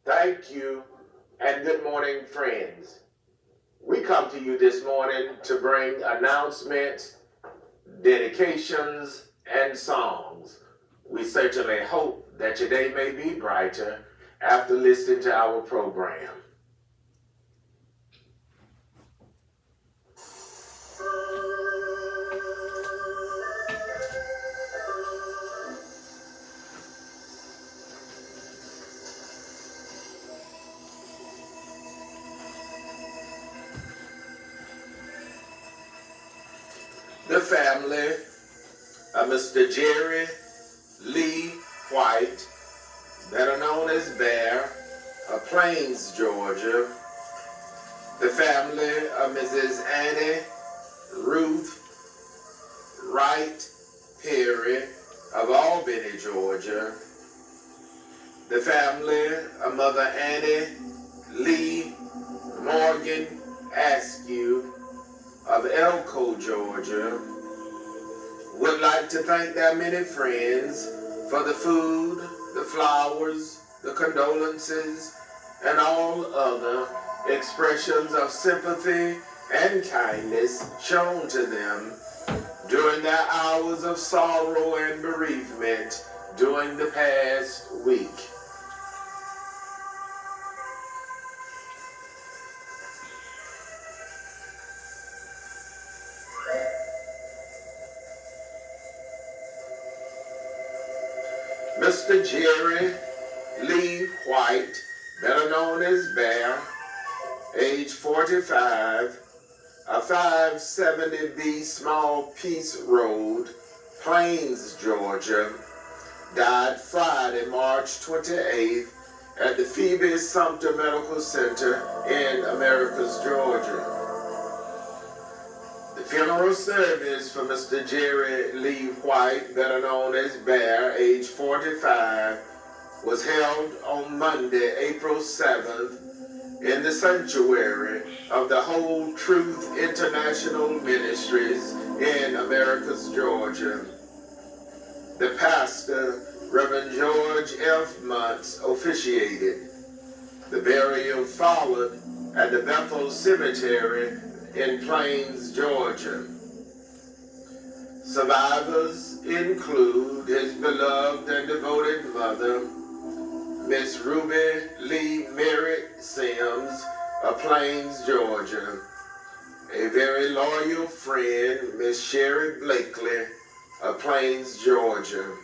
Thank you, and good morning, friends. We come to you this morning to bring announcements, dedications, and songs. We certainly hope that your day may be brighter after listening to our program. The family of Mr. Jerry Lee White, better known as Bear, of Plains, Georgia. The family of Mrs. Annie Ruth Wright Perry of Albany, Georgia. The family of Mother Annie Lee Morgan Askew of Elko, Georgia, would like to thank their many friends for the food, the flowers, the condolences, and all other expressions of sympathy and kindness shown to them during their hours of sorrow and bereavement during the past week. Mr. Jerry Lee White, better known as Bear, age 45, a 570B Small Peace Road, Plains, Georgia, died Friday, March 28th at the Phoebe Sumter Medical Center in Americus, Georgia. The funeral service for Mr. Jerry Lee White, better known as Bear, age 45, was held on Monday, April 7th, in the sanctuary of the Whole Truth International Ministries in Americus, Georgia. The pastor, Reverend George F. Muntz, officiated. The burial followed at the Bethel Cemetery in Plains, Georgia. Survivors include his beloved and devoted mother, Miss Ruby Lee Merritt Sims of Plains, Georgia, a very loyal friend, Miss Sherry Blakely of Plains, Georgia.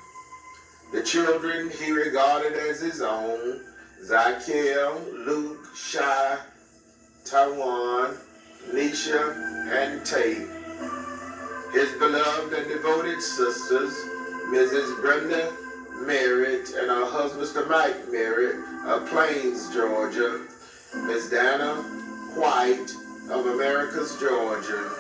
The children he regarded as his own, Zykiel, Luke, Shai, Tawan, Nisha, and Tate. His beloved and devoted sisters, Mrs. Brenda Merritt and her husband, Mr. Mike Merritt of Plains, Georgia. Miss Dana White of Americus, Georgia.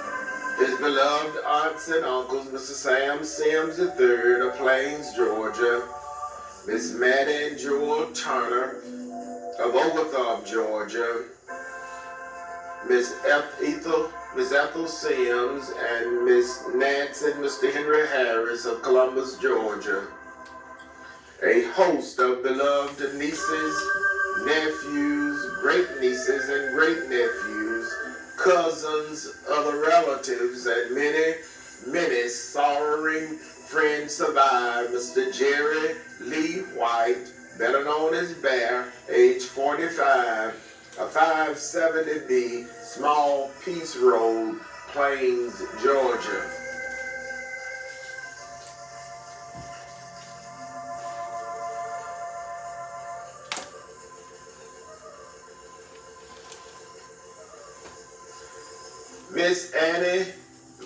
His beloved aunts and uncles, Mr. Sam Sims III of Plains, Georgia. Miss Maddie and Joel Turner of Oglethorpe, Georgia. Miss Ethel Sims and Miss Nance and Mr. Henry Harris of Columbus, Georgia. A host of beloved nieces, nephews, great-nieces and great-nephews, cousins, other relatives, and many sorrowing friends survive Mr. Jerry Lee White, better known as Bear, age 45, a 570B Small Peace Road, Plains, Georgia. Miss Annie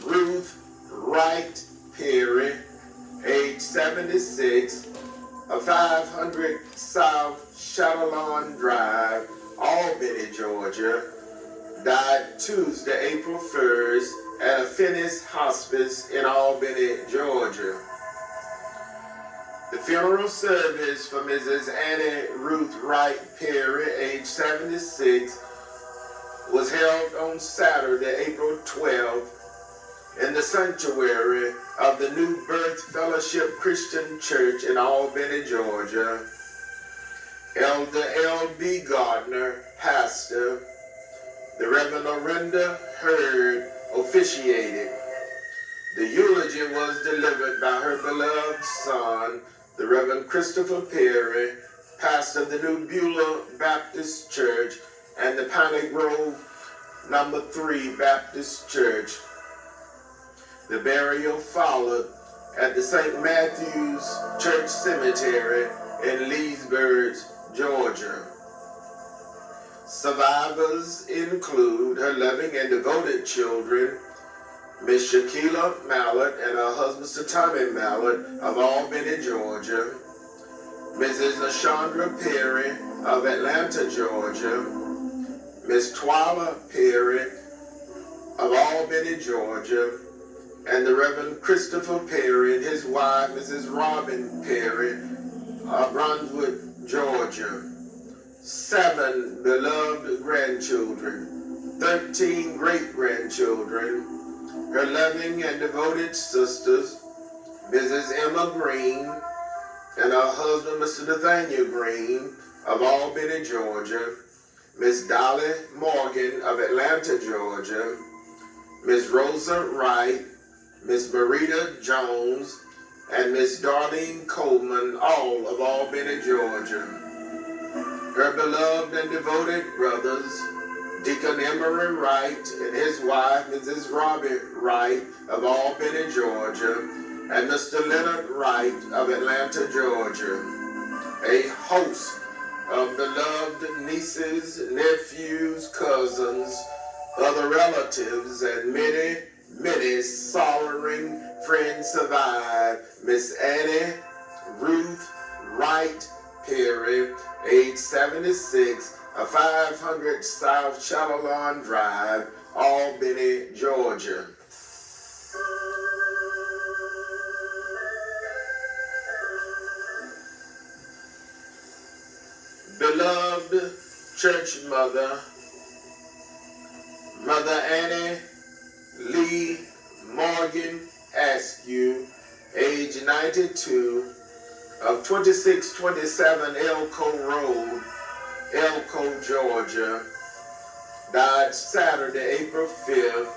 Ruth Wright Perry, age 76, of 500 South Chatillon Drive, Albany, Georgia, died Tuesday, April 1st at a Finis Hospice in Albany, Georgia. The funeral service for Mrs. Annie Ruth Wright Perry, age 76, was held on Saturday, April 12th, in the sanctuary of the New Birth Fellowship Christian Church in Albany, Georgia. Elder L.B. Gardner, pastor. The Reverend Orinda Hurd officiated. The eulogy was delivered by her beloved son, the Reverend Christopher Perry, pastor of the New Beulah Baptist Church and the Piney Grove No. 3 Baptist Church. The burial followed at the St. Matthew's Church Cemetery in Leesburg, Georgia. Survivors include her loving and devoted children, Miss Shaquila Mallett and her husband, Mr. Tommy Mallett of Albany, Georgia, Mrs. LaShondra Perry of Atlanta, Georgia, Miss Twyla Perry of Albany, Georgia, and the Reverend Christopher Perry and his wife, Mrs. Robin Perry of Brunswick, Georgia. 7 beloved grandchildren, 13 great-grandchildren, her loving and devoted sisters, Mrs. Emma Green and her husband, Mr. Nathaniel Green of Albany, Georgia, Miss Dolly Morgan of Atlanta, Georgia, Miss Rosa Wright, Miss Marita Jones, and Miss Darlene Coleman, all of Albany, Georgia. Her beloved and devoted brothers, Deacon Emery Wright and his wife, Mrs. Robbie Wright of Albany, Georgia, and Mr. Leonard Wright of Atlanta, Georgia. A host of beloved nieces, nephews, cousins, other relatives, and many, many sorrowing friends survive. Miss Annie Ruth Wright Perry, age 76, of 500 South Challalon Drive, Albany, Georgia. Beloved church mother, Mother Annie Lee Morgan Askew, age 92, of 2627 Elko Road, Elko, Georgia, died Saturday, April 5th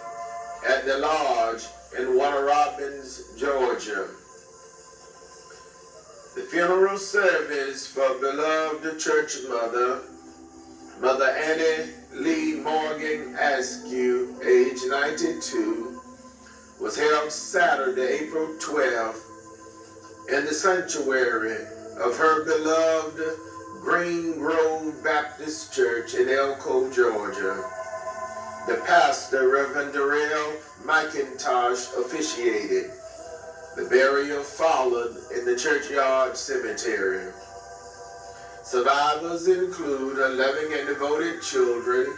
at the Lodge in Warner Robins, Georgia. The funeral service for beloved church mother, Mother Annie Lee Morgan Askew, age 92, was held Saturday, April 12th, in the sanctuary of her beloved Green Grove Baptist Church in Elko, Georgia. The pastor, Reverend Darrell McIntosh, officiated. The burial followed in the churchyard cemetery. Survivors include her loving and devoted children,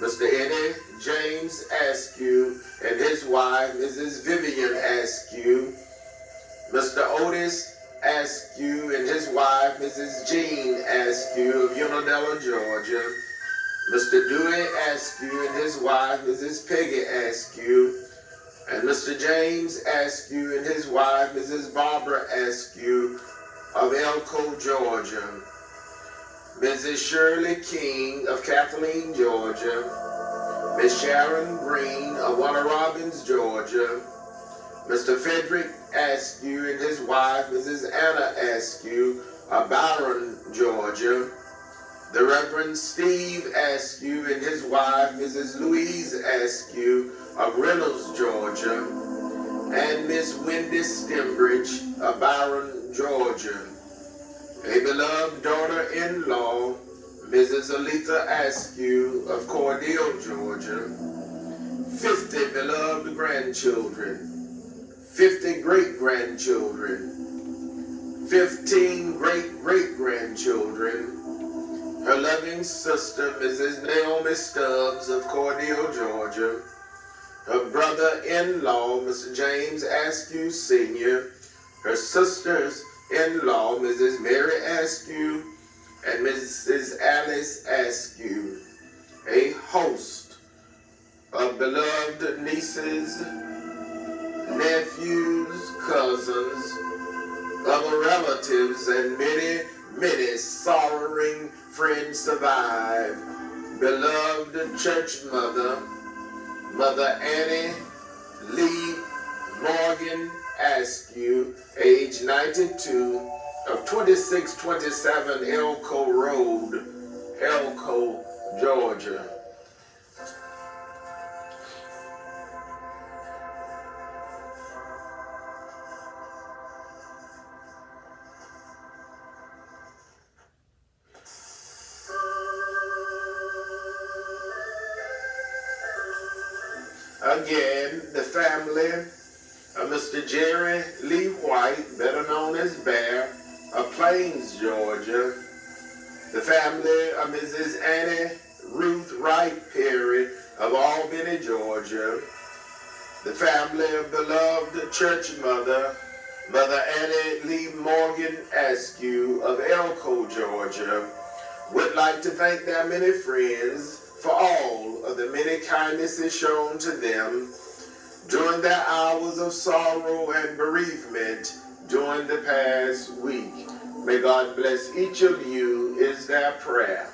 Mr. Eddie James Askew and his wife, Mrs. Vivian Askew, Mr. Otis Askew and his wife, Mrs. Jean Askew of Unadilla, Georgia, Mr. Dewey Askew and his wife, Mrs. Peggy Askew, and Mr. James Askew and his wife, Mrs. Barbara Askew of Elko, Georgia, Mrs. Shirley King of Kathleen, Georgia, Miss Sharon Green of Warner Robins, Georgia, Mr. Frederick Askew and his wife, Mrs. Anna Askew of Byron, Georgia, the Reverend Steve Askew and his wife, Mrs. Louise Askew of Reynolds, Georgia, and Miss Wendy Stembridge of Byron, Georgia. A beloved daughter-in-law, Mrs. Aletha Askew of Cordele, Georgia. 50 beloved grandchildren, 50 great-grandchildren, 15 great-great-grandchildren, her loving sister, Mrs. Naomi Stubbs of Cordele, Georgia, her brother-in-law, Mr. James Askew Sr., her sisters-in-law, Mrs. Mary Askew and Mrs. Alice Askew, a host of beloved nieces, nephews, cousins, other relatives, and many, many sorrowing friends survive. Beloved church mother, Mother Annie Lee Morgan Askew, age 92, of 2627 Elko Road, Elko, Georgia. Again, the family of Mr. Jerry Lee White, better known as Bear, of Plains, Georgia. The family of Mrs. Annie Ruth Wright Perry of Albany, Georgia. The family of beloved church mother, Mother Annie Lee Morgan Askew of Elko, Georgia, would like to thank their many friends for all of the many kindnesses shown to them during their hours of sorrow and bereavement during the past week. May God bless each of you is their prayer.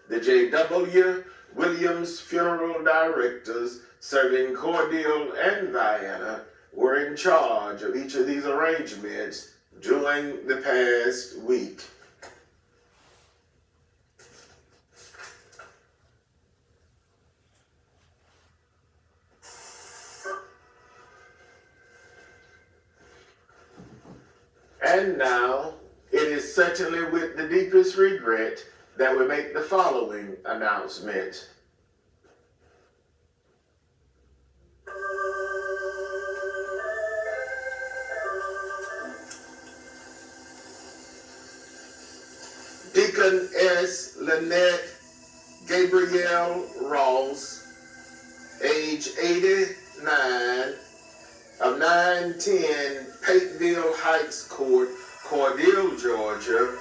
The Jwwilliams funeral directors serving Cordele and Vienna were in charge of each of these arrangements during the past week. And now, it is certainly with the deepest regret that we make the following announcement. Deacon S. Lynette Gabrielle Ross, age 89, of 910 Pateville Heights Court, Cordele, Georgia,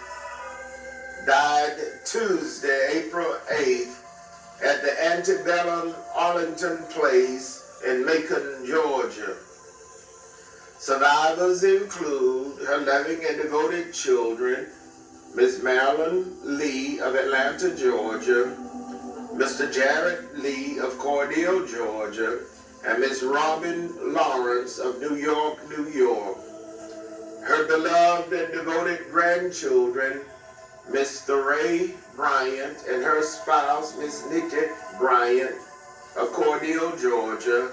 died Tuesday, April 8th, at the antebellum Arlington Place in Macon, Georgia. Survivors include her loving and devoted children, Miss Marilyn Lee of Atlanta, Georgia, Mr. Jared Lee of Cordele, Georgia, and Miss Robin Lawrence of New York, New York. Her beloved and devoted grandchildren, Mr. Ray Bryant and her spouse, Miss Nikki Bryant of Cordele, Georgia,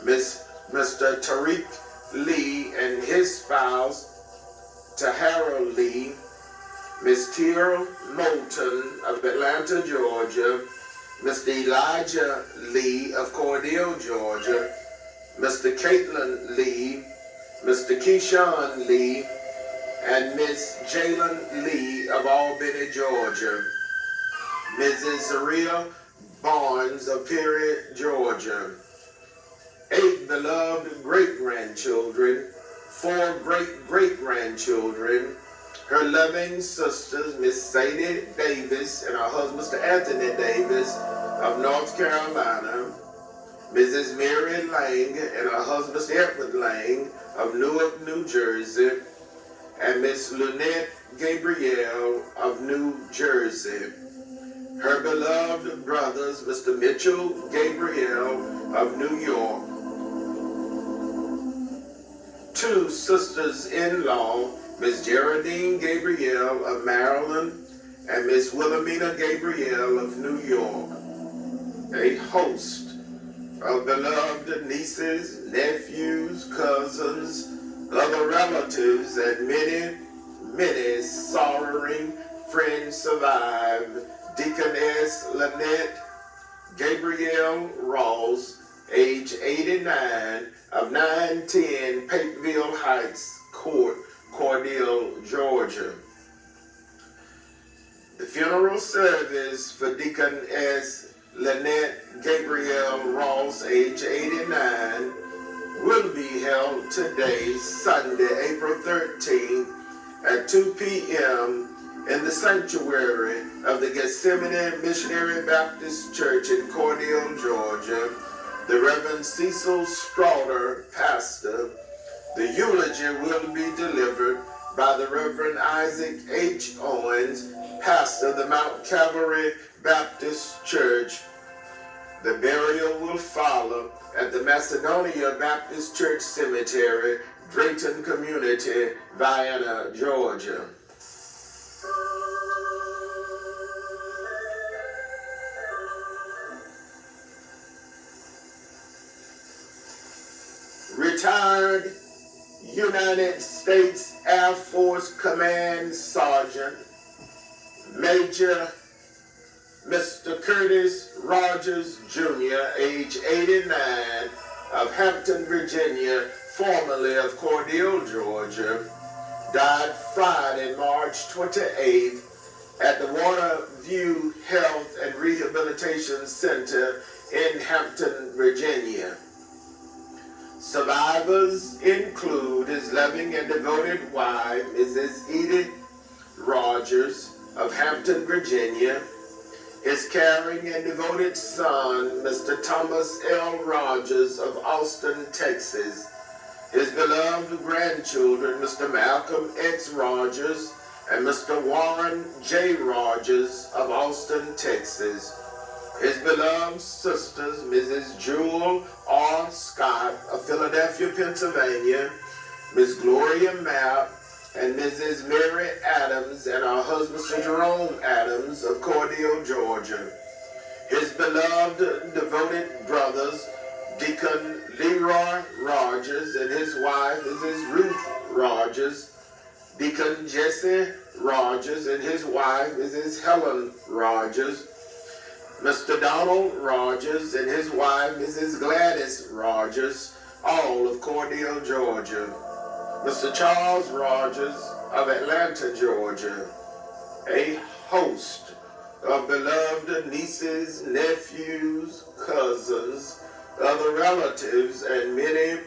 Mr. Tariq Lee and his spouse, Tahara Lee, Miss Tierra Moulton of Atlanta, Georgia, Mr. Elijah Lee of Cordele, Georgia, Mr. Caitlin Lee, Mr. Keyshawn Lee, and Miss Jalen Lee of Albany, Georgia, Mrs. Zaria Barnes of Perry, Georgia, 8 beloved great-grandchildren, 4 great-great-grandchildren, her loving sisters, Miss Sadie Davis and her husband, Mr. Anthony Davis of North Carolina, Mrs. Mary Lang and her husband, Mr. Edward Lang of Newark, New Jersey, and Miss Lynette Gabrielle of New Jersey. Her beloved brothers, Mr. Mitchell Gabrielle of New York. 2 sisters-in-law, Miss Geraldine Gabrielle of Maryland and Miss Wilhelmina Gabrielle of New York. A host of beloved nieces, nephews, cousins, other relatives, and many, many sorrowing friends survive. Deaconess Lynette Gabrielle Ross, age 89, of 910 Pateville Heights Court, Cordele, Georgia. The funeral service for Deaconess Lynette Gabrielle Ross, age 89, will be held today, Sunday, April 13th, at 2 p.m. in the sanctuary of the Gethsemane Missionary Baptist Church in Cordele, Georgia. The Reverend Cecil Strawder, pastor. The eulogy will be delivered by the Reverend Isaac H. Owens, pastor of the Mount Calvary Baptist Church. The burial will follow at the Macedonia Baptist Church Cemetery, Drayton Community, Vienna, Georgia. Retired United States Air Force Command Sergeant Major Mr. Curtis Rogers, Jr., age 89, of Hampton, Virginia, formerly of Cordele, Georgia, died Friday, March 28th at the Waterview Health and Rehabilitation Center in Hampton, Virginia. Survivors include his loving and devoted wife, Mrs. Edith Rogers of Hampton, Virginia, his caring and devoted son, Mr. Thomas L. Rogers of Austin, Texas, his beloved grandchildren, Mr. Malcolm X. Rogers and Mr. Warren J. Rogers of Austin, Texas, his beloved sisters, Mrs. Jewel R. Scott of Philadelphia, Pennsylvania, Miss Gloria Mapp, and Mrs. Mary Adams and her husband, Mr. Jerome Adams of Cordele, Georgia. His beloved, devoted brothers, Deacon Leroy Rogers and his wife, Mrs. Ruth Rogers, Deacon Jesse Rogers and his wife, Mrs. Helen Rogers, Mr. Donald Rogers and his wife, Mrs. Gladys Rogers, all of Cordele, Georgia. Mr. Charles Rogers of Atlanta, Georgia. A host of beloved nieces, nephews, cousins, other relatives, and many,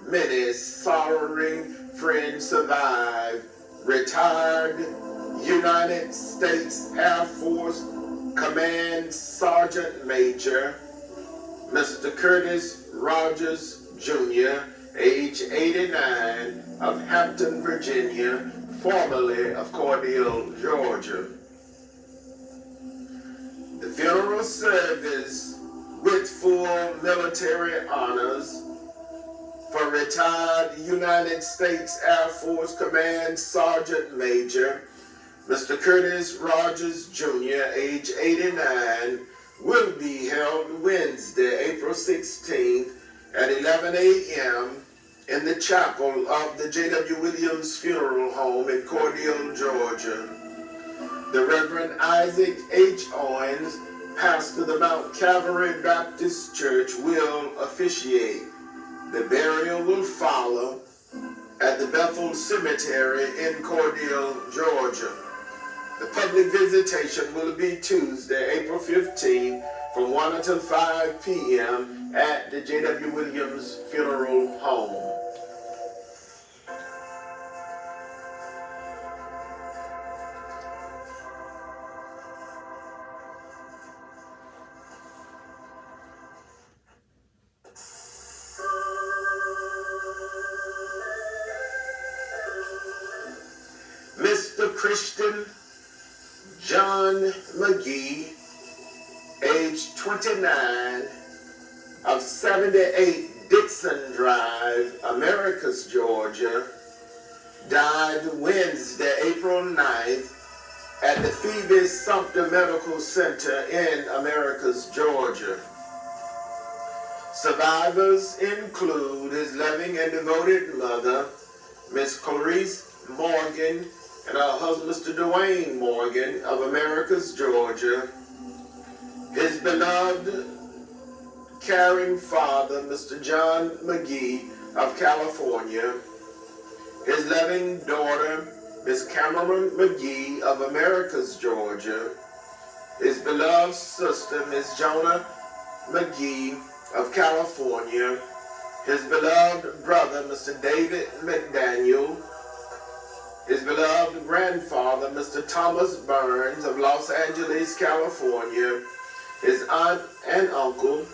many sorrowing friends survive. Retired United States Air Force Command Sergeant Major Mr. Curtis Rogers, Jr., age 89, of Hampton, Virginia, formerly of Cordele, Georgia. The funeral service with full military honors for retired United States Air Force Command Sergeant Major Mr. Curtis Rogers, Jr., age 89, will be held Wednesday, April 16th at 11 a.m. in the chapel of the Jwwilliams Funeral Home in Cordele, Georgia. The Reverend Isaac H. Owens, pastor of the Mount Calvary Baptist Church, will officiate. The burial will follow at the Bethel Cemetery in Cordele, Georgia. The public visitation will be Tuesday, April 15th, from 1 until 5 p.m. at the Jwwilliams Funeral Home. Mr. Christian John McGee, age 29, of 78 Dixon Drive, Americus, Georgia, died Wednesday, April 9th at the Phoebe Sumter Medical Center in Americus, Georgia. Survivors include his loving and devoted mother, Miss Clarice Morgan, and her husband, Mr. Dwayne Morgan of Americus, Georgia. His beloved, caring father, Mr. John McGee of California. His loving daughter, Miss Cameron McGee of Americus, Georgia. His beloved sister, Miss Jonah McGee of California. His beloved brother, Mr. David McDaniel. His beloved grandfather, Mr. Thomas Burns of Los Angeles, California. His aunt and uncle,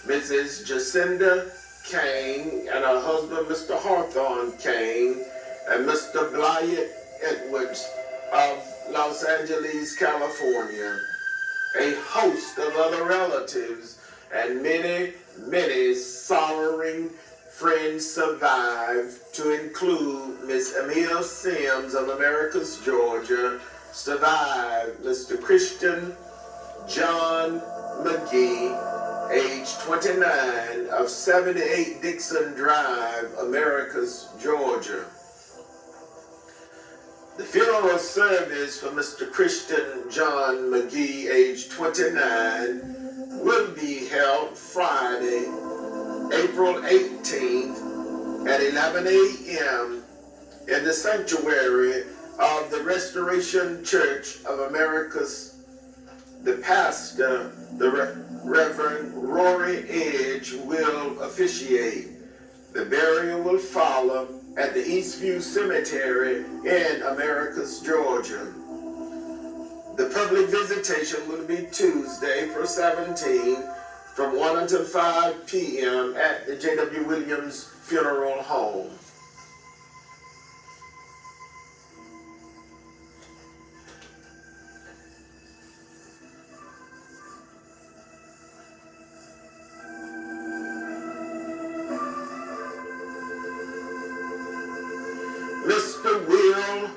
Mrs. Jacinda Kane, and her husband, Mr. Hawthorne Kane. and Mr. Blyett Edwards of Los Angeles, California. A host of other relatives and many, many sorrowing friends survived, to include Miss Emil Sims of Americus, Georgia, survived Mr. Christian John McGee, age 29, of 78 Dixon Drive, Americus, Georgia. The funeral service for Mr. Christian John McGee, age 29, will be held Friday, April 18th at 11 a.m. in the sanctuary of the Restoration Church of Americas. The pastor, the Reverend Rory Edge, will officiate. The burial will follow at the Eastview Cemetery in Americus, Georgia. The public visitation will be Tuesday, April 17th, from 1 until 5 p.m. at the Jwwilliams Funeral Home. Mr. Will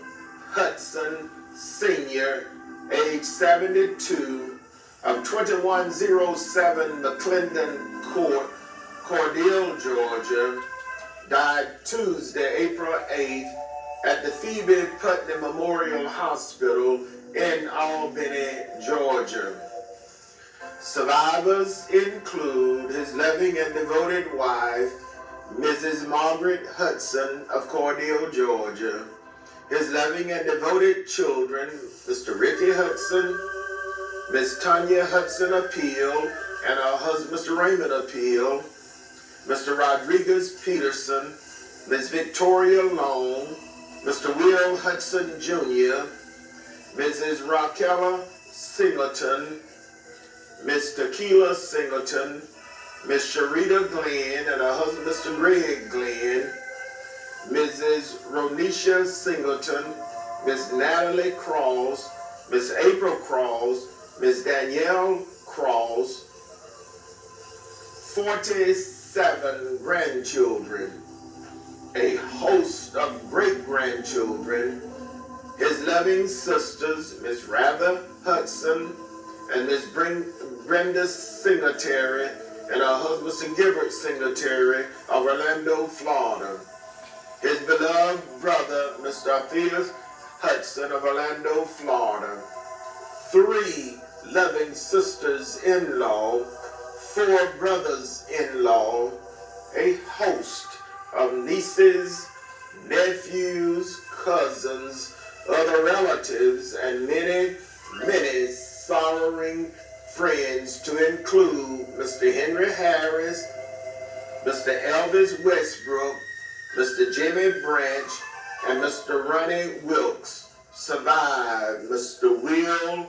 Hudson, Sr., age 72, of 2107 McClendon Court, Cordele, Georgia, died Tuesday, April 8th at the Phoebe Putnam Memorial Hospital in Albany, Georgia. Survivors include his loving and devoted wife, Mrs. Margaret Hudson of Cordele, Georgia, his loving and devoted children, Mr. Ricky Hudson, Miss Tanya Hudson Appeal, and her husband, Mr. Raymond Appeal, Mr. Rodriguez Peterson, Miss Victoria Long, Mr. Will Hudson Jr., Mrs. Raquella Singleton, Miss Tequila Singleton, Miss Sharita Glenn and her husband, Mr. Greg Glenn, Mrs. Ronisha Singleton, Miss Natalie Cross, Miss April Cross, Miss Danielle Cross, 47 grandchildren, a host of great-grandchildren, his loving sisters, Miss Rather Hudson and Miss Brenda Singletary, and her husband, Mr. Gilbert Singletary of Orlando, Florida. His beloved brother, Mr. Alpheus Hudson of Orlando, Florida. 3 loving sisters-in-law, 4 brothers-in-law, a host of nieces, nephews, cousins, other relatives, and many, many sorrowing friends, to include Mr. Henry Harris, Mr. Elvis Westbrook, Mr. Jimmy Branch, and Mr. Ronnie Wilkes. Survived Mr. Will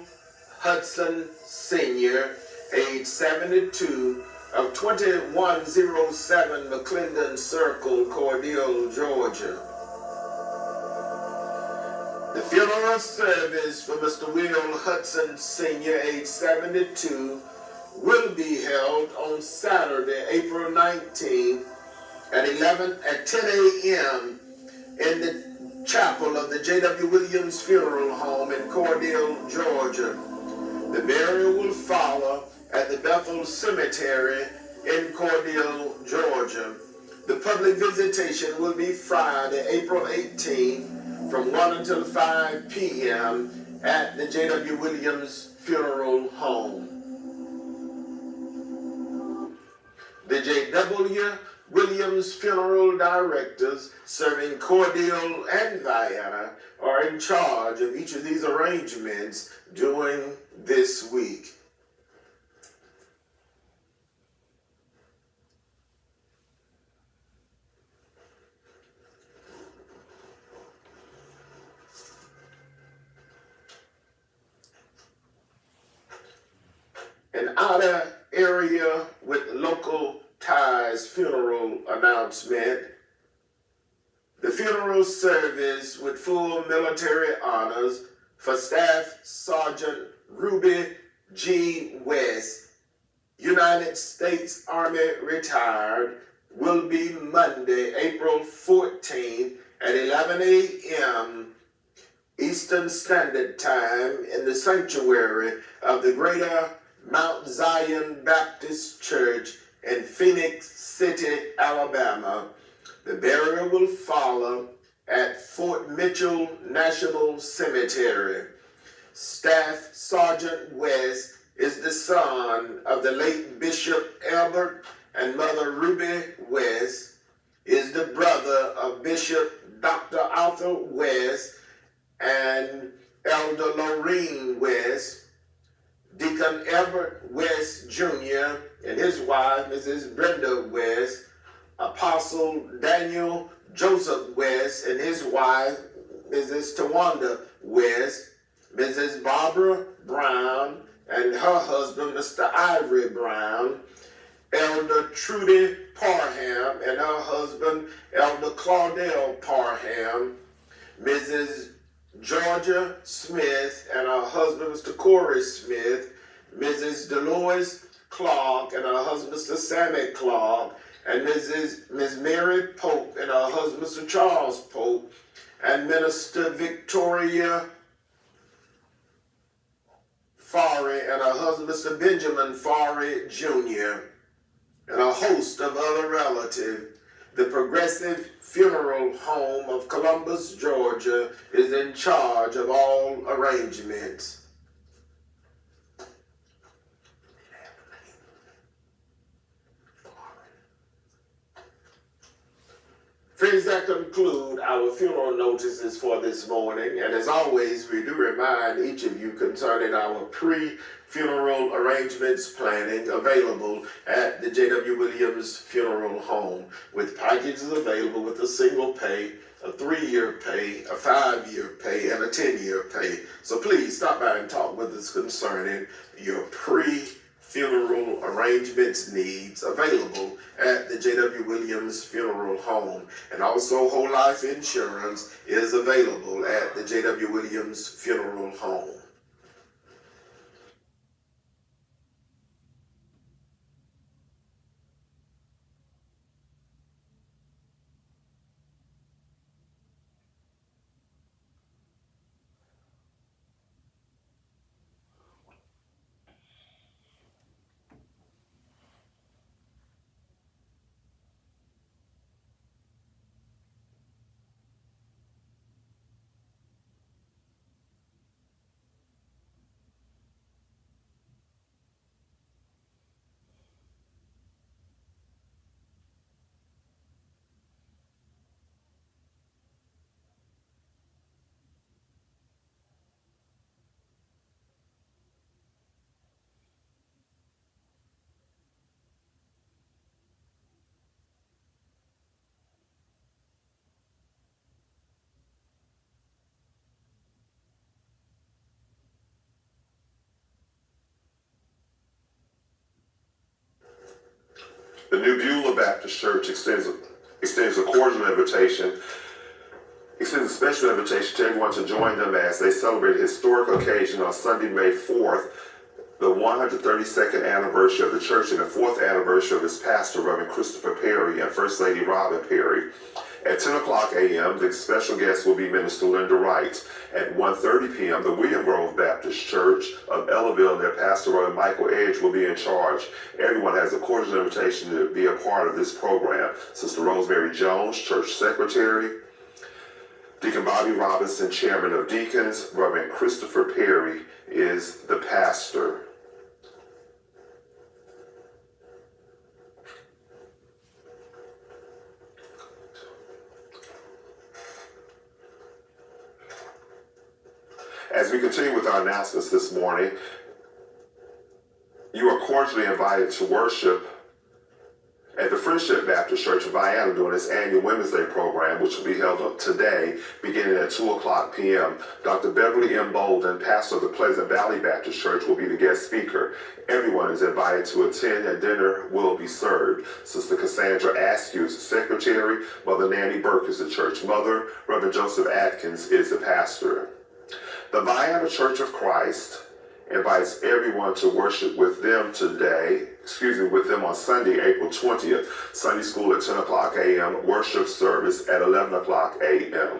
Hudson Sr., age 72, of 2107 McClendon Circle, Cordele, Georgia. The funeral service for Mr. Will Hudson Sr., age 72, will be held on Saturday, April 19th at 10 a.m. in the chapel of the Jwwilliams Funeral Home in Cordele, Georgia. The burial will follow at the Bethel Cemetery in Cordele, Georgia. The public visitation will be Friday, April 18th, from 1 until 5 p.m. at the Jwwilliams Funeral Home. The J.W. Williams funeral directors serving Cordele and Vienna are in charge of each of these arrangements during this week. An outer area with local ties funeral announcement. The funeral service with full military honors for Staff Sergeant Ruby G. West, United States Army retired, will be Monday, April 14th at 11 a.m. Eastern Standard Time in the sanctuary of the Greater Mount Zion Baptist Church in Phoenix City, Alabama. The burial will follow at Fort Mitchell National Cemetery. Staff Sergeant West is the son of the late Bishop Albert and Mother Ruby West, is the brother of Bishop Dr. Arthur West and Elder Lorraine West, Deacon Albert West Jr. and his wife, Mrs. Brenda West, Apostle Daniel Joseph West and his wife, Mrs. Tawanda West, Mrs. Barbara Brown and her husband, Mr. Ivory Brown, Elder Trudy Parham and her husband, Elder Claudel Parham, Mrs. Georgia Smith and her husband, Mr. Corey Smith, Mrs. Dolores Clark and her husband, Mr. Sammy Clark, and Miss Mary Pope and her husband, Mr. Charles Pope, and Minister Victoria Farry and her husband, Mr. Benjamin Farry Jr., and a host of other relatives. The Progressive Funeral Home of Columbus, Georgia, is in charge of all arrangements. Friends, that conclude our funeral notices for this morning. And as always, we do remind each of you concerning our pre-funeral arrangements planning available at the Jwwilliams Funeral Home, with packages available with a single pay, a 3-year pay, a 5-year pay, and a 10-year pay. So please stop by and talk with us concerning your pre-funeral arrangements needs available at the Jwwilliams Funeral Home. And also whole life insurance is available at the Jwwilliams Funeral Home. The New Beulah Baptist Church extends a cordial invitation, extends a special invitation to everyone to join them as they celebrate a historic occasion on Sunday, May 4th, the 132nd anniversary of the church and the 4th anniversary of its pastor, Reverend Christopher Perry and First Lady Robin Perry. At 10 o'clock a.m., the special guest will be Minister Linda Wright. At 1:30 p.m., the William Grove Baptist Church of Ellaville and their pastor, Reverend Michael Edge, will be in charge. Everyone has a cordial invitation to be a part of this program. Sister Rosemary Jones, Church Secretary. Deacon Bobby Robinson, Chairman of Deacons. Reverend Christopher Perry is the pastor. As we continue with our announcements this morning, you are cordially invited to worship At the Friendship Baptist Church of Vienna during its annual Women's Day program, which will be held today, beginning at 2 o'clock p.m., Dr. Beverly M. Bolden, pastor of the Pleasant Valley Baptist Church, will be the guest speaker. Everyone is invited to attend, and dinner will be served. Sister Cassandra Askew is the secretary. Mother Nanny Burke is the church mother. Reverend Joseph Atkins is the pastor. The Vienna Church of Christ invites everyone to worship with them with them on Sunday, April 20th. Sunday school at 10 o'clock a.m., worship service at 11 o'clock a.m.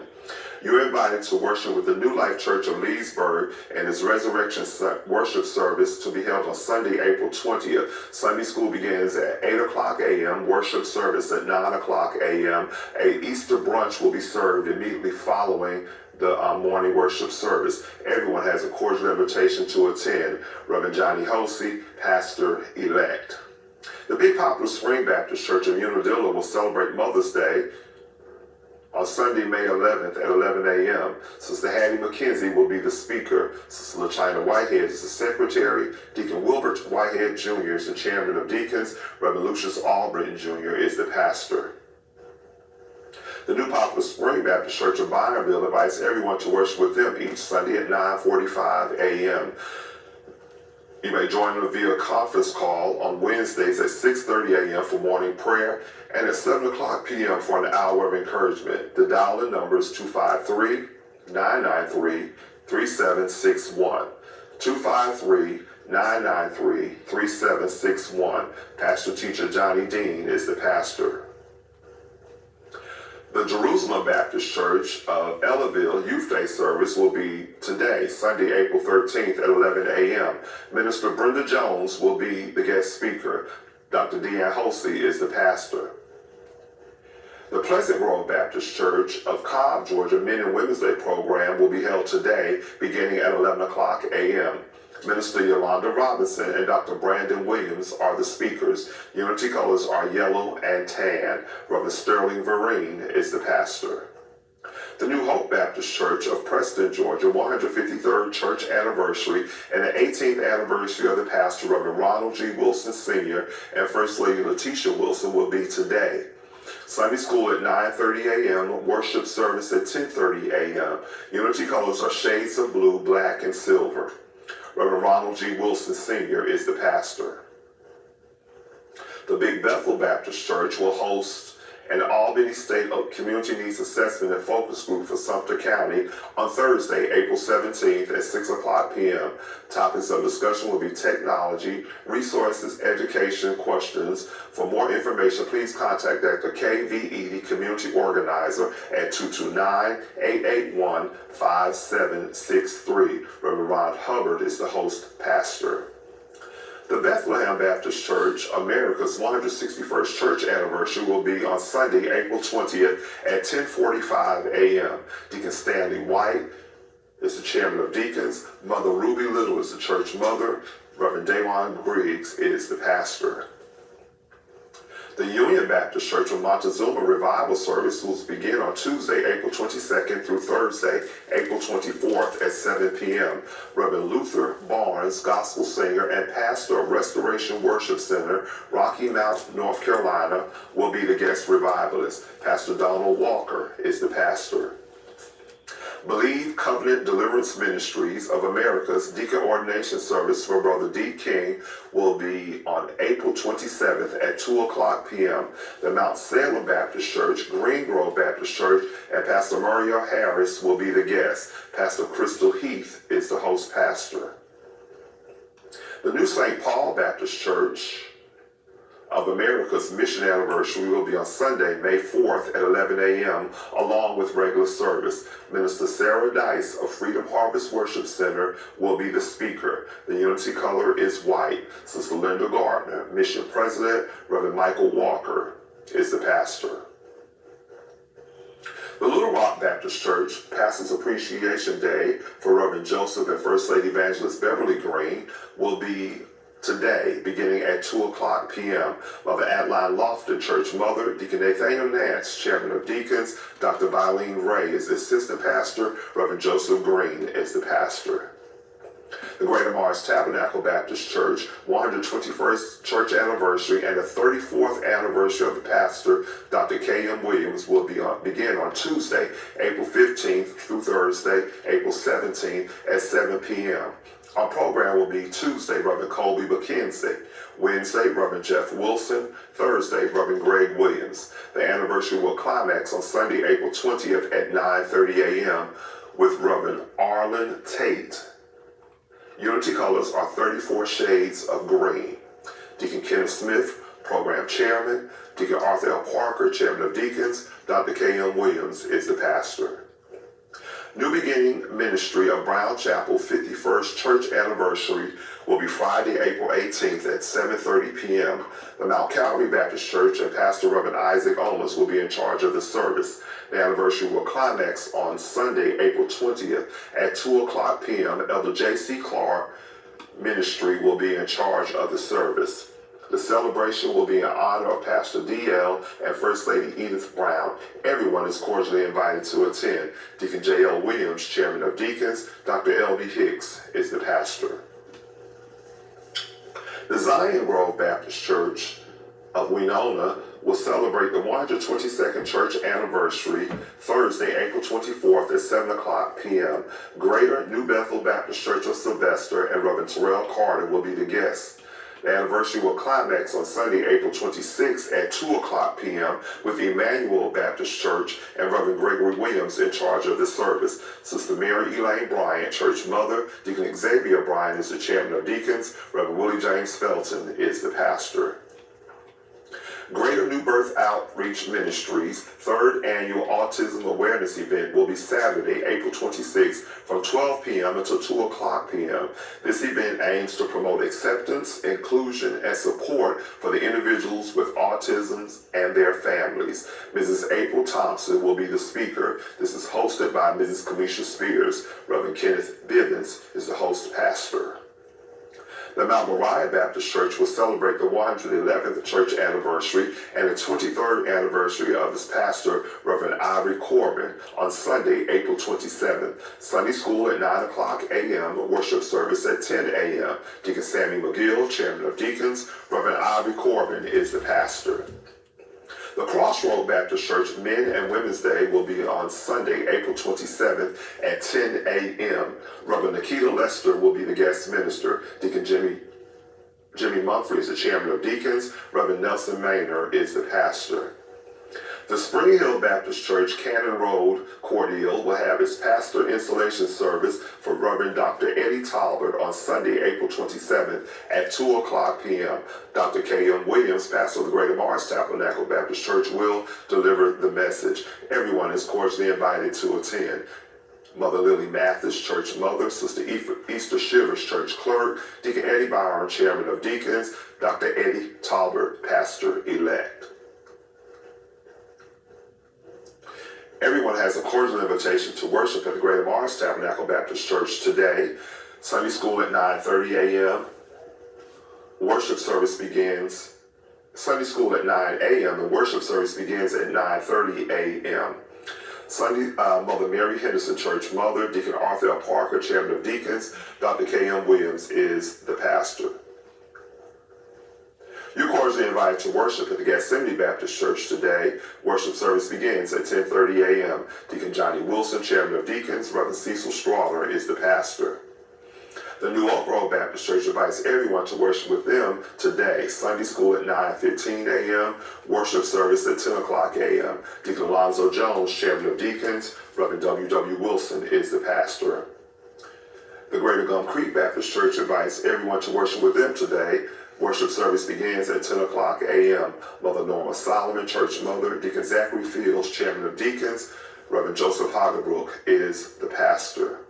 You're invited to worship with the New Life Church of Leesburg and its Resurrection worship service to be held on Sunday, April 20th. Sunday school begins at 8 o'clock a.m., worship service at 9 o'clock a.m. A Easter brunch will be served immediately following the morning worship service. Everyone has a cordial invitation to attend. Reverend Johnny Hosey, pastor-elect. The Big Poplar Spring Baptist Church in Unadilla will celebrate Mother's Day on Sunday, May 11th at 11 a.m. Sister Hattie McKenzie will be the speaker. Sister LaChina Whitehead is the secretary. Deacon Wilbert Whitehead Jr. is the chairman of deacons. Reverend Lucius Albritton Jr. is the pastor. The New Poplar Spring Baptist Church of Bonneville invites everyone to worship with them each Sunday at 9:45 a.m. You may join them via conference call on Wednesdays at 6:30 a.m. for morning prayer and at 7 o'clock p.m. for an hour of encouragement. The dial-in number is 253-993-3761. 253-993-3761. Pastor Teacher Johnny Dean is the pastor. The Jerusalem Baptist Church of Ellaville Youth Day service will be today, Sunday, April 13th at 11 a.m. Minister Brenda Jones will be the guest speaker. Dr. Deanne Hosey is the pastor. The Pleasant Grove Baptist Church of Cobb, Georgia Men and Women's Day program will be held today, beginning at 11 o'clock a.m. Minister Yolanda Robinson and Dr. Brandon Williams are the speakers. Unity colors are yellow and tan. Reverend Sterling Vereen is the pastor. The New Hope Baptist Church of Preston, Georgia, 153rd church anniversary and the 18th anniversary of the pastor, Reverend Ronald G. Wilson Sr. and First Lady Letitia Wilson will be today. Sunday school at 9:30 a.m., worship service at 10:30 a.m. Unity colors are shades of blue, black, and silver. Reverend Ronald G. Wilson Sr. is the pastor. The Big Bethel Baptist Church will host an Albany State Community Needs Assessment and Focus Group for Sumter County on Thursday, April 17th at 6 o'clock p.m. Topics of discussion will be technology, resources, education, questions. For more information, please contact Dr. KVED Community Organizer at 229-881-5763. Reverend Ron Hubbard is the host pastor. The Bethlehem Baptist Church, America's 161st church anniversary, will be on Sunday, April 20th at 10:45 a.m. Deacon Stanley White is the chairman of deacons. Mother Ruby Little is the church mother. Reverend Dawan Briggs is the pastor. The Union Baptist Church of Montezuma Revival Service will begin on Tuesday, April 22nd through Thursday, April 24th at 7 p.m. Reverend Luther Barnes, gospel singer and pastor of Restoration Worship Center, Rocky Mount, North Carolina, will be the guest revivalist. Pastor Donald Walker is the pastor. Believe Covenant Deliverance Ministries of America's deacon ordination service for Brother D. King will be on April 27th at 2 o'clock p.m. The Mount Salem Baptist Church, Green Grove Baptist Church, and Pastor Muriel Harris will be the guests. Pastor Crystal Heath is the host pastor. The New St. Paul Baptist Church of America's mission anniversary will be on Sunday, May 4th at 11 a.m., along with regular service. Minister Sarah Dice of Freedom Harvest Worship Center will be the speaker. The unity color is white. Sister Linda Gardner, mission president. Reverend Michael Walker is the pastor. The Little Rock Baptist Church Pastor's Appreciation Day for Reverend Joseph and First Lady Evangelist Beverly Green will be today, beginning at 2 o'clock p.m. Mother Adeline Lofton, church mother. Deacon Nathaniel Nance, chairman of deacons. Dr. Vilene Ray is the assistant pastor. Reverend Joseph Green is the pastor. The Greater Mars Tabernacle Baptist Church 121st church anniversary and the 34th anniversary of the pastor, Dr. K.M. Williams, will begin on Tuesday, April 15th through Thursday, April 17th at 7 p.m. Our program will be Tuesday, Reverend Colby McKenzie. Wednesday, Reverend Jeff Wilson. Thursday, Reverend Greg Williams. The anniversary will climax on Sunday, April 20th at 9:30 a.m. with Reverend Arlen Tate. Unity colors are 34 shades of green. Deacon Kenneth Smith, program chairman. Deacon Arthur L. Parker, chairman of deacons. Dr. K.M. Williams is the pastor. New Beginning Ministry of Brown Chapel 51st Church Anniversary will be Friday, April 18th at 7:30 p.m. The Mount Calvary Baptist Church and Pastor Reverend Isaac Olmos will be in charge of the service. The anniversary will climax on Sunday, April 20th at 2 o'clock p.m. Elder J.C. Clark Ministry will be in charge of the service. The celebration will be in honor of Pastor D.L. and First Lady Edith Brown. Everyone is cordially invited to attend. Deacon J.L. Williams, chairman of deacons. Dr. L.B. Hicks is the pastor. The Zion Grove Baptist Church of Winona will celebrate the 122nd church anniversary Thursday, April 24th at 7 o'clock p.m. Greater New Bethel Baptist Church of Sylvester and Reverend Terrell Carter will be the guests. The anniversary will climax on Sunday, April 26th at 2 o'clock p.m. with Emmanuel Baptist Church and Reverend Gregory Williams in charge of the service. Sister Mary Elaine Bryant, church mother. Deacon Xavier Bryant is the chairman of deacons. Reverend Willie James Felton is the pastor. Greater New Birth Outreach Ministries' third annual Autism Awareness event will be Saturday, April 26th from 12 p.m. until 2 o'clock p.m. This event aims to promote acceptance, inclusion, and support for the individuals with autism and their families. Mrs. April Thompson will be the speaker. This is hosted by Mrs. Kamisha Spears. Reverend Kenneth Bivens is the host pastor. The Mount Moriah Baptist Church will celebrate the 111th church anniversary and the 23rd anniversary of its pastor, Reverend Ivory Corbin, on Sunday, April 27th. Sunday school at 9 o'clock a.m., worship service at 10 a.m. Deacon Sammy McGill, chairman of deacons. Reverend Ivory Corbin is the pastor. The Crossroad Baptist Church Men and Women's Day will be on Sunday, April 27th at 10 a.m. Reverend Nikita Lester will be the guest minister. Deacon Jimmy Mumphrey is the chairman of deacons. Reverend Nelson Maynor is the pastor. The Spring Hill Baptist Church, Cannon Road, Cordele, will have its pastor installation service for Reverend Dr. Eddie Talbert on Sunday, April 27th at 2 o'clock p.m. Dr. K.M. Williams, pastor of the Greater Mars Tabernacle Baptist Church, will deliver the message. Everyone is cordially invited to attend. Mother Lily Mathis, church mother. Sister Easter Shivers, church clerk. Deacon Eddie Byron, chairman of deacons. Dr. Eddie Talbert, pastor-elect. Everyone has a cordial invitation to worship at the Greater Mars Tabernacle Baptist Church today. Sunday school at 9:30 a.m. Worship service begins. Sunday school at 9 a.m. and worship service begins at 9:30 a.m. Sunday, Mother Mary Henderson, church mother. Deacon Arthur L. Parker, chairman of deacons. Dr. K.M. Williams is the pastor. You're cordially invited to worship at the Gethsemane Baptist Church today. Worship service begins at 10:30 a.m. Deacon Johnny Wilson, chairman of deacons. Reverend Cecil Strawler is the pastor. The New Oak Grove Baptist Church invites everyone to worship with them today. Sunday school at 9:15 a.m. Worship service at 10 o'clock a.m. Deacon Alonzo Jones, chairman of deacons. Reverend W.W. Wilson is the pastor. The Greater Gum Creek Baptist Church invites everyone to worship with them today. Worship service begins at 10 o'clock a.m. Mother Norma Solomon, church mother. Deacon Zachary Fields, chairman of deacons. Reverend Joseph Hagerbrook is the pastor.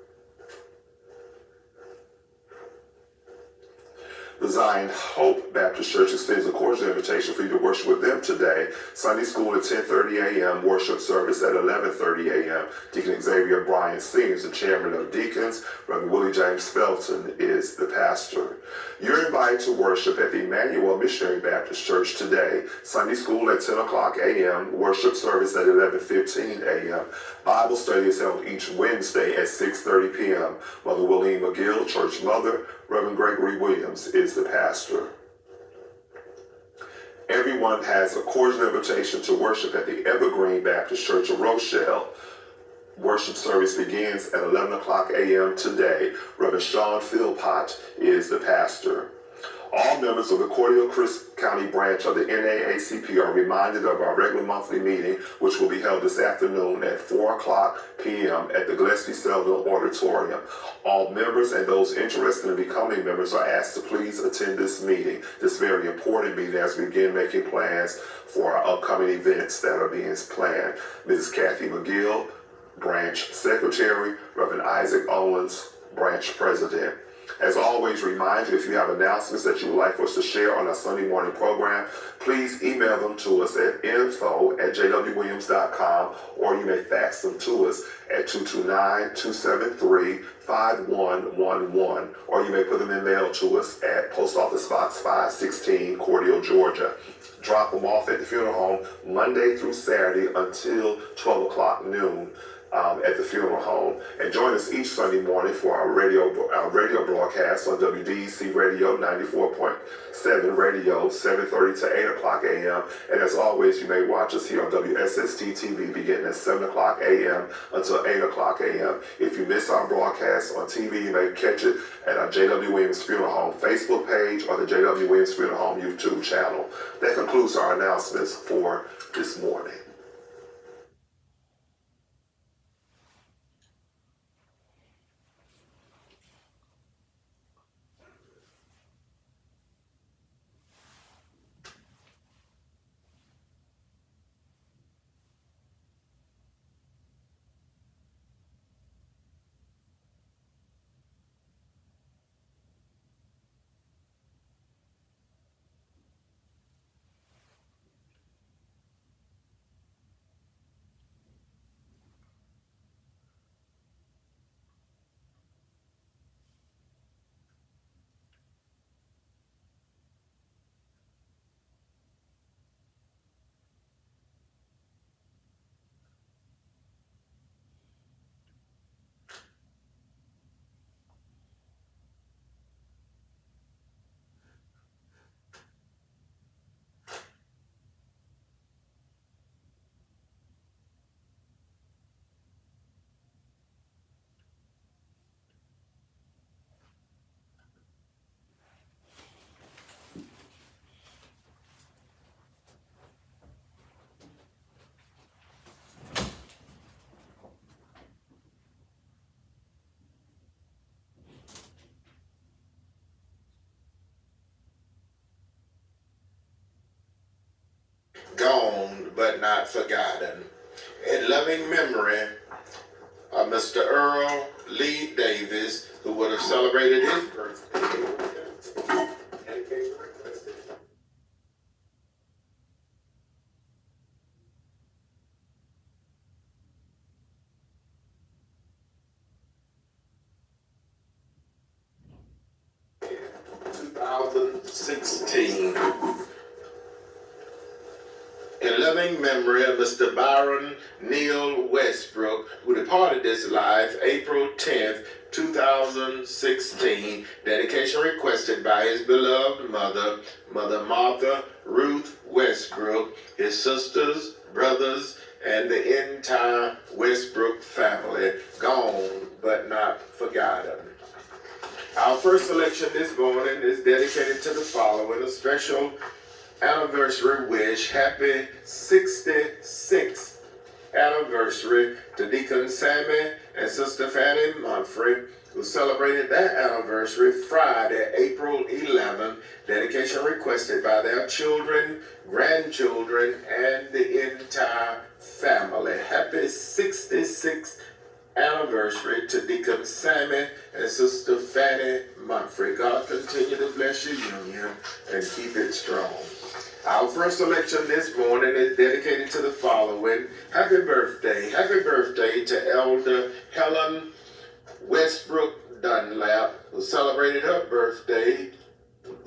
The Zion Hope Baptist Church extends a cordial invitation for you to worship with them today. Sunday school at 10:30 a.m., worship service at 11:30 a.m. Deacon Xavier Bryan Sr. is the chairman of deacons. Reverend Jwwilliams Felton is the pastor. You're invited to worship at the Emmanuel Missionary Baptist Church today. Sunday school at 10 o'clock a.m., worship service at 11:15 a.m. Bible study is held each Wednesday at 6:30 p.m. Mother William McGill, church mother, Reverend Gregory Williams is the pastor. Everyone has a cordial invitation to worship at the Evergreen Baptist Church of Rochelle. Worship service begins at 11 o'clock a.m. today. Reverend Sean Philpott is the pastor. All members of the Cordele County branch of the NAACP are reminded of our regular monthly meeting, which will be held this afternoon at 4 o'clock p.m. at the Gillespie Selden Auditorium. All members and those interested in becoming members are asked to please attend this meeting, this very important meeting, as we begin making plans for our upcoming events that are being planned. Mrs. Kathy McGill, branch secretary, Reverend Isaac Owens, branch president. As always, remind you, if you have announcements that you would like for us to share on our Sunday morning program, please email them to us at info@jwwilliams.com, or you may fax them to us at 229-273-5111, or you may put them in mail to us at Post Office Box 516, Cordele, Georgia. Drop them off at the funeral home Monday through Saturday until 12 o'clock noon. At the funeral home, and join us each Sunday morning for our radio broadcast on WDEC Radio 94.7 Radio, 7:30 to 8 o'clock a.m. And as always, you may watch us here on WSST TV beginning at 7 o'clock a.m. until 8 o'clock a.m. If you miss our broadcast on TV, you may catch it at our J.W. Williams Funeral Home Facebook page or the J.W. Williams Funeral Home YouTube channel. That concludes our announcements for this morning. Gone but not forgotten. In loving memory of Mr. Earl Lee Davis, who would have celebrated his birthday. 2016. In loving memory of Mr. Byron Neil Westbrook, who departed this life April 10th, 2016. Dedication requested by his beloved mother, Mother Martha Ruth Westbrook, his sisters, brothers, and the entire Westbrook family. Gone but not forgotten. Our first selection this morning is dedicated to the following: a special anniversary wish. Happy 66th anniversary to Deacon Sammy and Sister Fanny Mumphrey, who celebrated their anniversary Friday, April 11th. Dedication requested by their children, grandchildren, and the entire family. Happy 66th anniversary to Deacon Sammy and Sister Fanny Mumphrey. God continue to bless your union and keep it strong. Our first selection this morning is dedicated to the following. Happy birthday to Elder Helen Westbrook Dunlap, who celebrated her birthday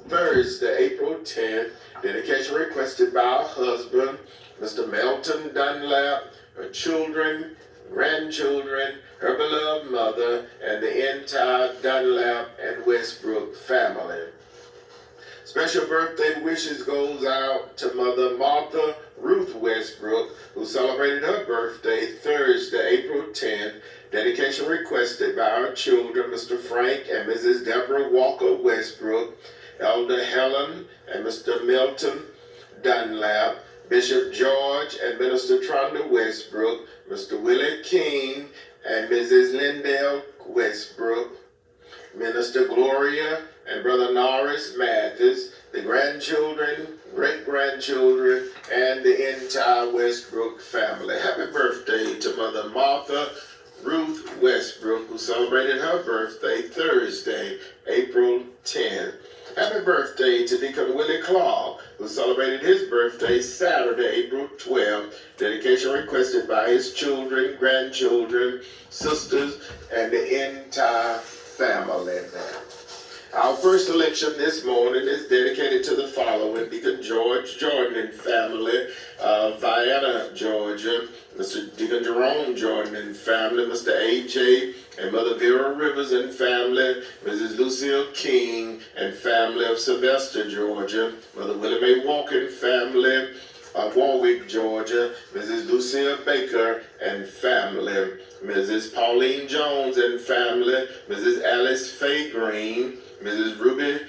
Thursday, April 10th. Dedication requested by her husband, Mr. Melton Dunlap, her children, grandchildren, her beloved mother, and the entire Dunlap and Westbrook family. Special birthday wishes goes out to Mother Martha Ruth Westbrook, who celebrated her birthday Thursday, April 10th. Dedication requested by our children, Mr. Frank and Mrs. Deborah Walker Westbrook, Elder Helen and Mr. Milton Dunlap, Bishop George and Minister Tronda Westbrook, Mr. Willie King and Mrs. Lindell Westbrook, Minister Gloria and Brother Norris Mathis, the grandchildren, great-grandchildren, and the entire Westbrook family. Happy birthday to Mother Martha Ruth Westbrook, who celebrated her birthday Thursday, April 10th. Happy birthday to Deacon Willie Clark, who celebrated his birthday Saturday, April 12th. Dedication requested by his children, grandchildren, sisters, and the entire family. Our first selection this morning is dedicated to the following: Deacon George Jordan and family, Vienna, Georgia, Mr. Deacon Jerome Jordan and family, Mr. A.J. and Mother Vera Rivers and family, Mrs. Lucille King and family of Sylvester, Georgia, Mother Willie Mae Walker and family of Warwick, Georgia, Mrs. Lucille Baker and family, Mrs. Pauline Jones and family, Mrs. Alice Faye Green, Mrs. Ruby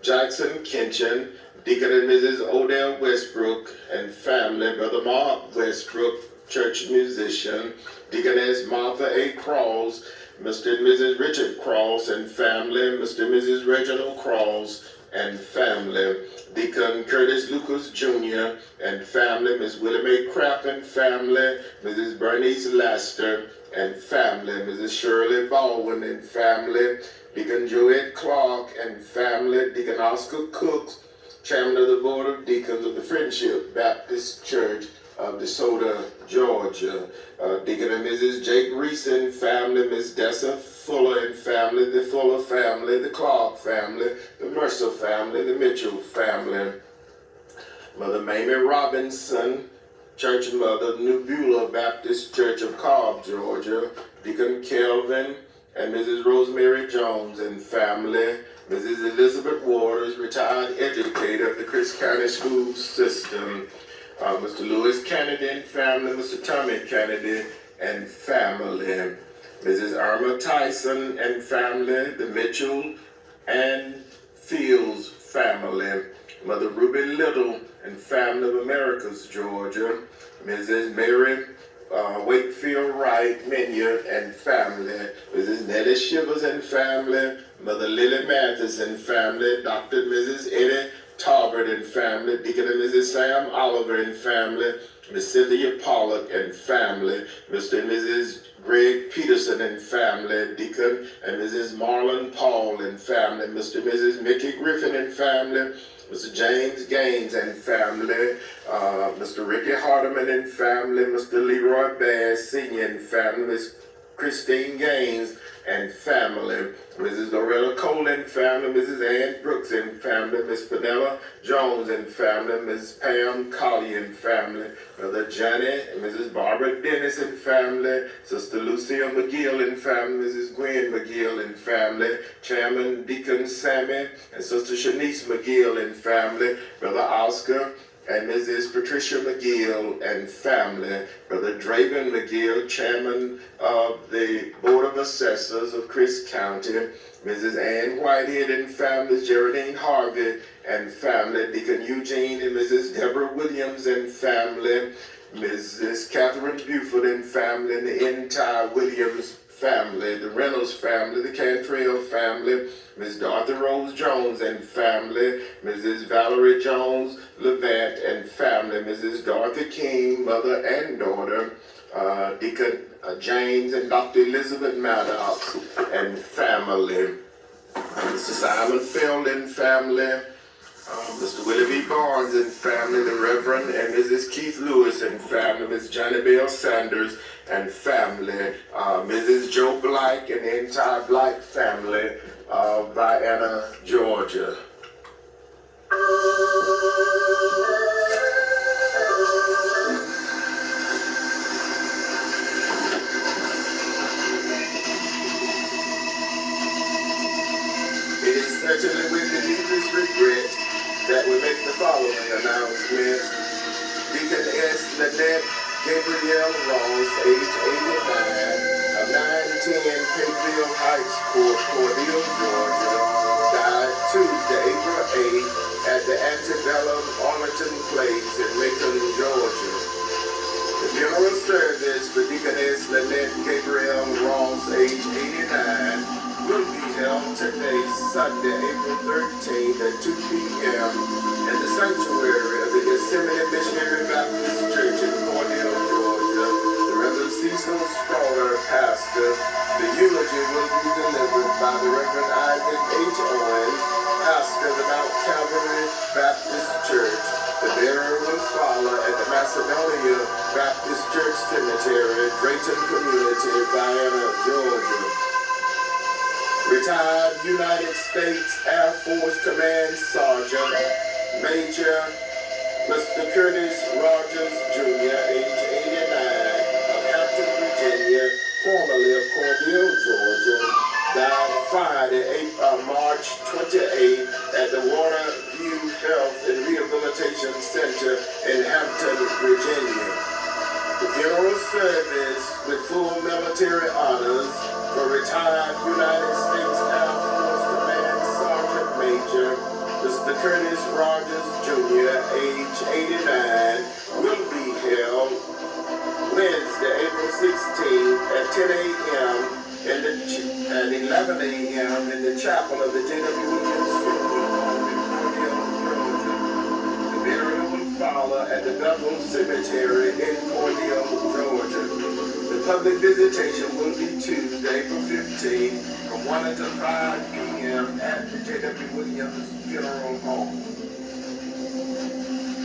Jackson Kinchin, Deacon and Mrs. Odell Westbrook and family, Brother Mark Westbrook, church musician, Deaconess Martha A. Cross, Mr. and Mrs. Richard Cross and family, Mr. and Mrs. Reginald Cross and family, Deacon Curtis Lucas Jr. and family, Miss Willie Mae Crapp and family, Mrs. Bernice Laster and family, Mrs. Shirley Baldwin and family, Deacon Joette Clark and family, Deacon Oscar Cooks, Chairman of the Board of Deacons of the Friendship Baptist Church of DeSoto, Georgia, Deacon and Mrs. Jake Reese and family, Miss Dessa Fuller and family, the Fuller family, the Clark family, the Mercer family, the Mitchell family, Mother Mamie Robinson, Church Mother, New Beulah Baptist Church of Cobb, Georgia, Deacon Kelvin and Mrs. Rosemary Jones and family, Mrs. Elizabeth Waters, retired educator of the Chris County School System, Mr. Lewis Kennedy and family, Mr. Tommy Kennedy and family, Mrs. Irma Tyson and family, the Mitchell and Fields family, Mother Ruby Little and family of Americas, Georgia, Mrs. Mary Wakefield Wright Minya and family, Mrs. Nellie Shivers and family, Mother Lily Mathis and family, Dr. and Mrs. Eddie Tarbert and family, Deacon and Mrs. Sam Oliver and family, Miss Cynthia Pollock and family, Mr. and Mrs. Greg Peterson and family, Deacon and Mrs. Marlon Paul and family, Mr. and Mrs. Mickey Griffin and family, Mr. James Gaines and family, Mr. Ricky Hardeman and family, Mr. Leroy Bass Sr. and family, Miss Christine Gaines and family, Mrs. Loretta Cole and family, Mrs. Ann Brooks and family, Miss Panella Jones and family, Mrs. Pam Collie and family, Mother Johnny and Mrs. Barbara Dennis and family, Sister Lucille McGill and family, Mrs. Gwen McGill and family, Chairman Deacon Sammy and Sister Shanice McGill and family, Brother Oscar and Mrs. Patricia McGill and family, Brother Draven McGill, Chairman of the Board of Assessors of Chris County, Mrs. Ann Whitehead and family, Geraldine Harvey and family, Deacon Eugene and Mrs. Deborah Jwwilliams and family, Mrs. Catherine Buford and family, and the entire Williams family, the Reynolds family, the Cantrell family, Miss Dorothy Rose Jones and family, Mrs. Valerie Jones Levant and family, Mrs. Dorothy King, mother and daughter, Deacon James and Dr. Elizabeth Maddox and family. Mr. Simon Fielding family. Mr. Willie V. Barnes and family, the Reverend and Mrs. Keith Lewis and family, Miss Johnny Bell Sanders and family, Mrs. Joe Black and the entire Black family of Vienna, Georgia. It is certainly with the deepest regret that we make the following announcement. Deacon S. Lynette Gabrielle Ross, age 89, of 910 Payfield Heights Court, Cordele, Georgia, died Tuesday, April 8th at the Antebellum Arlington Place in Macon, Georgia. The funeral service for Deaconess Lynette Gabrielle Ross, age 89, will be held today, Sunday, April 13th at 2 p.m. in the sanctuary of the Gethsemane Missionary Baptist Church in Cordele, Georgia. The Reverend Cecil Stoller, pastor. The eulogy will be delivered by the Reverend Isaac H. Owens, pastor of the Mount Calvary Baptist Church. The burial will follow at the Macedonia Baptist Church Cemetery, Drayton Community, Vienna, Georgia. Retired United States Air Force Command Sergeant Major Mr. Curtis Rogers Jr., age 89, of Hampton, Virginia, formerly of Cordele, Georgia, died Friday, March 28th at the Waterview Health and Rehabilitation Center in Hampton, Virginia. The funeral service with full military honors for retired United States Air Force Command Sergeant Major Mr. Curtis Rogers Jr., age 89, will be held Wednesday, April 16th at 10 a.m. and 11 a.m. in the chapel of the Jwwilliams Funeral Home in Cordele, Georgia. The burial will follow at the Bethel Cemetery in Cordele, Georgia. The public visitation will be Tuesday, April 15th from 1 until 5 p.m. at the Jwwilliams Funeral Home.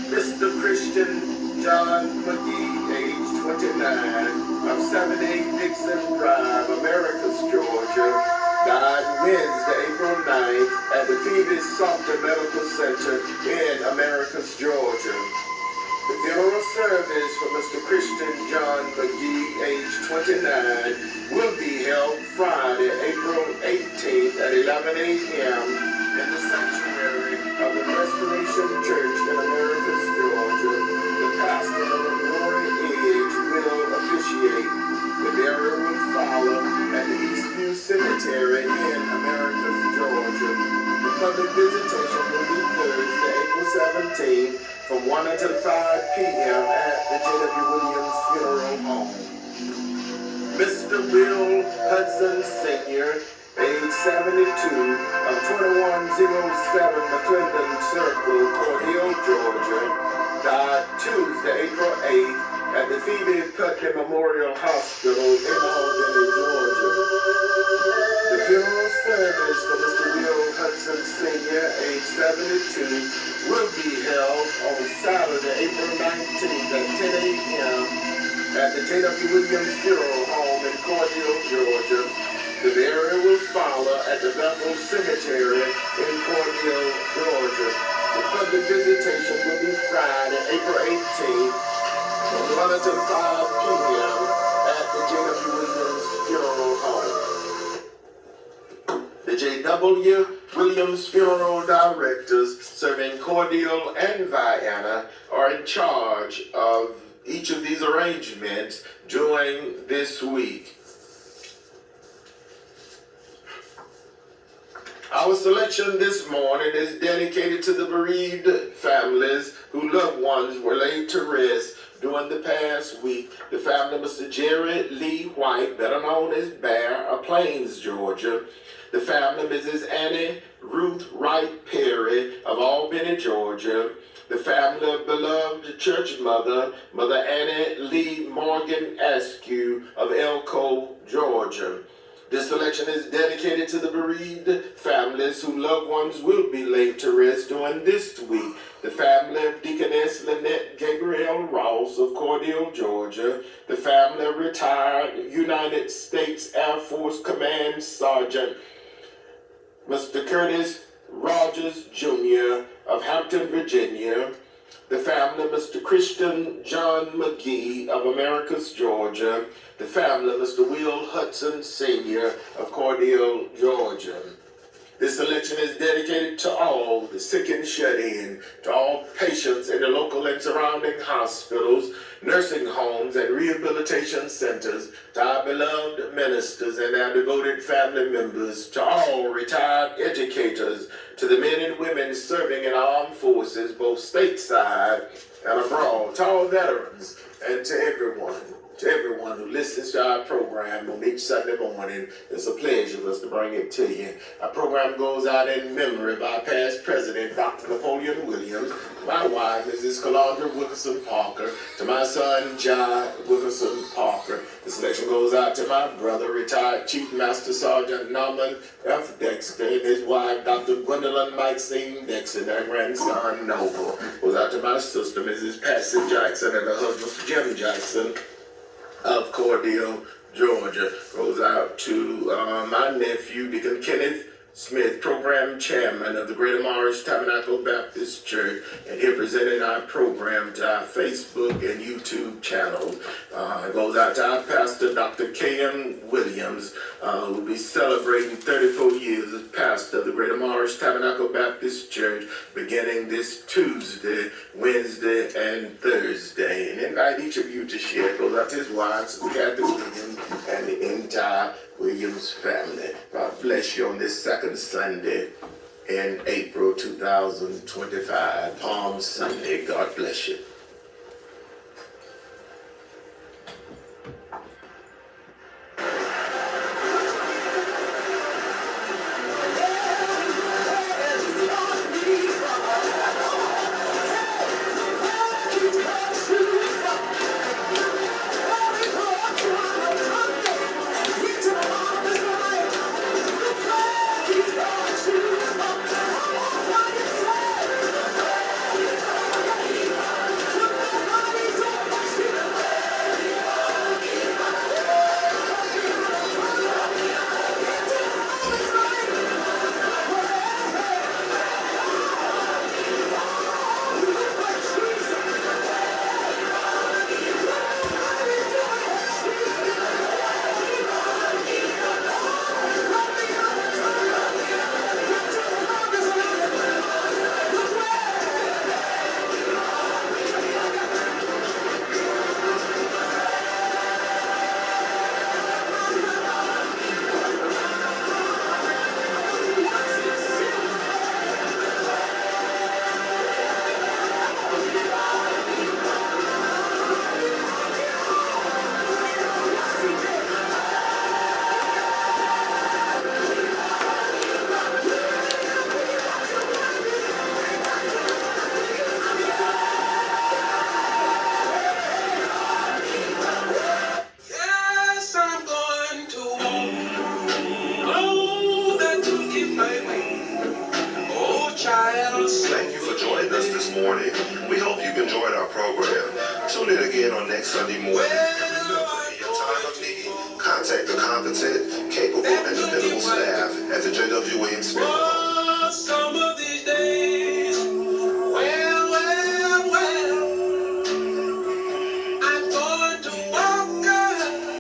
Mr. Christian John McGee, age 29, of 78 Dixon Drive, Americus, Georgia, died Wednesday, April 9th at the Phoebe Sumter Medical Center in Americus, Georgia. The funeral service for Mr. Christian John McGee, age 29, will be held Friday, April 18th at 11 a.m. in the sanctuary of the Restoration Church in Americus, Georgia. The pastor of Glory Edge will officiate. The burial will follow at the Eastview Cemetery in Americus, Georgia. The public visitation will be Thursday, April 17th from 1 until 5 p.m. at the Jwwilliams Funeral Home. Mr. Will Hudson Sr., age 72, of 2107 McClendon Circle, Cordele, Georgia, died Tuesday, April 8th at the Phoebe Putney Memorial Hospital in Albany, Georgia. The funeral service for Mr. Will Hudson Sr., age 72, will be held on Saturday, April 19th at 10 a.m. at the Jwwilliams Funeral Home in Cordele, Georgia. The burial will follow at the Bethel Cemetery in Cordele, Georgia. The public visitation will be Friday, April 18th from 1 until 5 p.m. at the Jwwilliams Funeral Home. The Jwwilliams Funeral Directors serving Cordele and Vienna are in charge of each of these arrangements during this week. Our selection this morning is dedicated to the bereaved families whose loved ones were laid to rest during the past week. The family of Mr. Jerry Lee White, better known as Bear of Plains, Georgia. The family of Mrs. Annie Ruth Wright Perry of Albany, Georgia. The family of beloved church mother, Mother Annie Lee Morgan Askew of Elko, Georgia. This selection is dedicated to the bereaved families whose loved ones will be laid to rest during this week. The family of Deaconess Lynette Gabrielle Ross of Cordele, Georgia. The family of retired United States Air Force Command Sergeant Mr. Curtis Rogers Jr. of Hampton, Virginia. The family of Mr. Christian John McGee of Americus, Georgia. The family of Mr. Will Hudson Sr. of Cordele, Georgia. This selection is dedicated to all the sick and shut in, to all patients in the local and surrounding hospitals, nursing homes, and rehabilitation centers, to our beloved ministers and their devoted family members, to all retired educators, to the men and women serving in armed forces, both stateside and abroad, to all veterans, and to everyone who listens to our program on each Sunday morning. It's a pleasure for us to bring it to you. Our program goes out in memory of our past president, Dr. Napoleon Williams, my wife, Mrs. Calandra Wilkerson Parker, to my son, John Wilkerson Parker. The selection goes out to my brother, retired Chief Master Sergeant Norman F. Dexter, and his wife, Dr. Gwendolyn Maxine Dexter, and their grandson, Noble. Goes out to my sister, Mrs. Patsy Jackson, and her husband, Jim Jackson, of Cordele, Georgia. Goes out to my nephew, Deacon Kenneth Smith, program chairman of the Greater Morris Tabernacle Baptist Church, and here presenting our program to our Facebook and YouTube channels. It goes out to our pastor, Dr. K.M. Williams, who will be celebrating 34 years as pastor of the Greater Morris Tabernacle Baptist Church, beginning this Tuesday, Wednesday, and Thursday. And invite each of you to share. It goes out to his wife, Kathy Williams, and the entire Williams family. God bless you on this second Sunday in April 2025, Palm Sunday. God bless you. Thank you for joining us this morning. We hope you've enjoyed our program. Tune in again on next Sunday morning. Remember, in your time of need, contact the competent, capable, and dependable staff at the Jwwilliams.